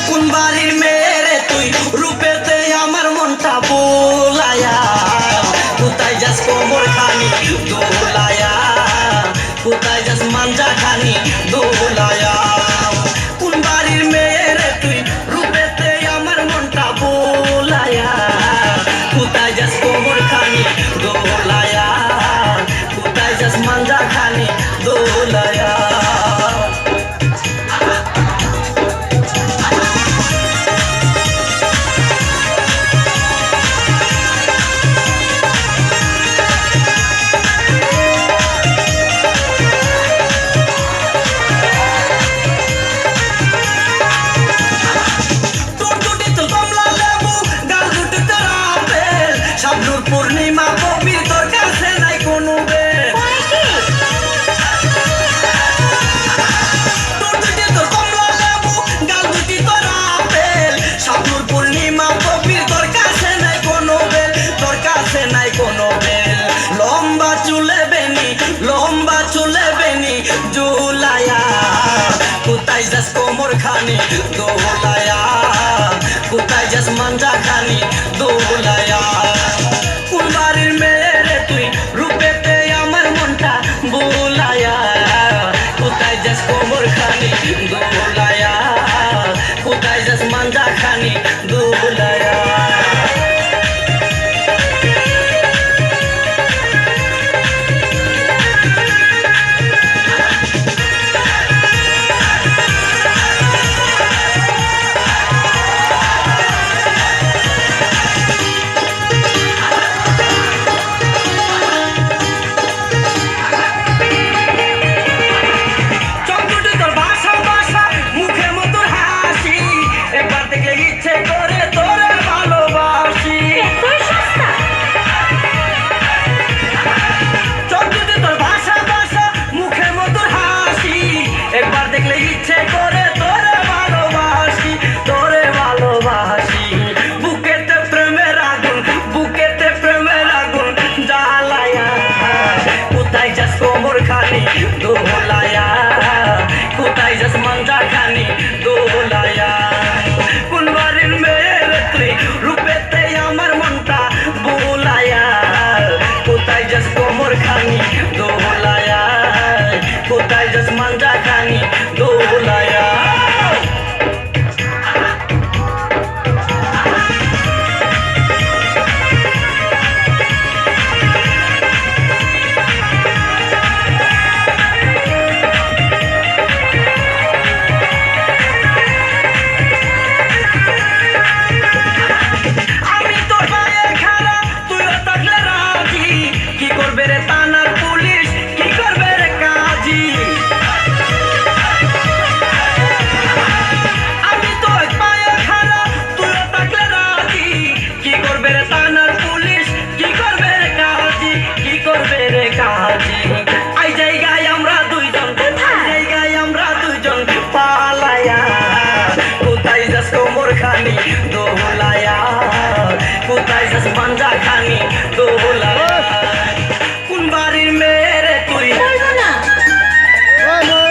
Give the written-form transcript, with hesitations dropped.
কোন বাড়ির মেয়ে রে তুই রূপেতে আমার মনটা বোলায়া কোথায় যাস কোমর খানি দোলায়া কোথায় যাস মাঞ্জা খানি দোলায়া কোন বাড়ির মেয়ে রে তুই রূপেতে আমার মনটা বোলায়া কোথায় যাস কোমর খানি দোলায়া কোথায় যাস মাঞ্জা খানি দোলায়া পূর্ণিমা কবির তোর কাছে নাই কোনো পূর্ণিমা কবির তোর কাছে নাই কোনো বেল তোর কাছে নাই কোনো বেল লম্বা চুলে বেনি জুলায়া কোথায় যাস কোমর খানি দোলায়া কোথায় যাস মাঞ্জা খানি দোলায়া কোন বাড়ির মেয়ে রে তুই রূপেতে আমার মনটা বোলায়া কোথায় যাস কোমর খানি দোলায়া কোথায় যাস মাঞ্জা খানি দোলায়া দোলায়া কোথায় যাস মাঞ্জা খানি দোলায়া কোন বাড়ির মেয়ে রে তুই রূপেতে আমার মনটা বোলায়া কোথায় যাস কোমর খানি দোলায়া কোথায় যাস মাঞ্জা খানি দোলায়া কোমর খানি দোলায়া কোথায় যাস মাঞ্জা খানি দোলায়া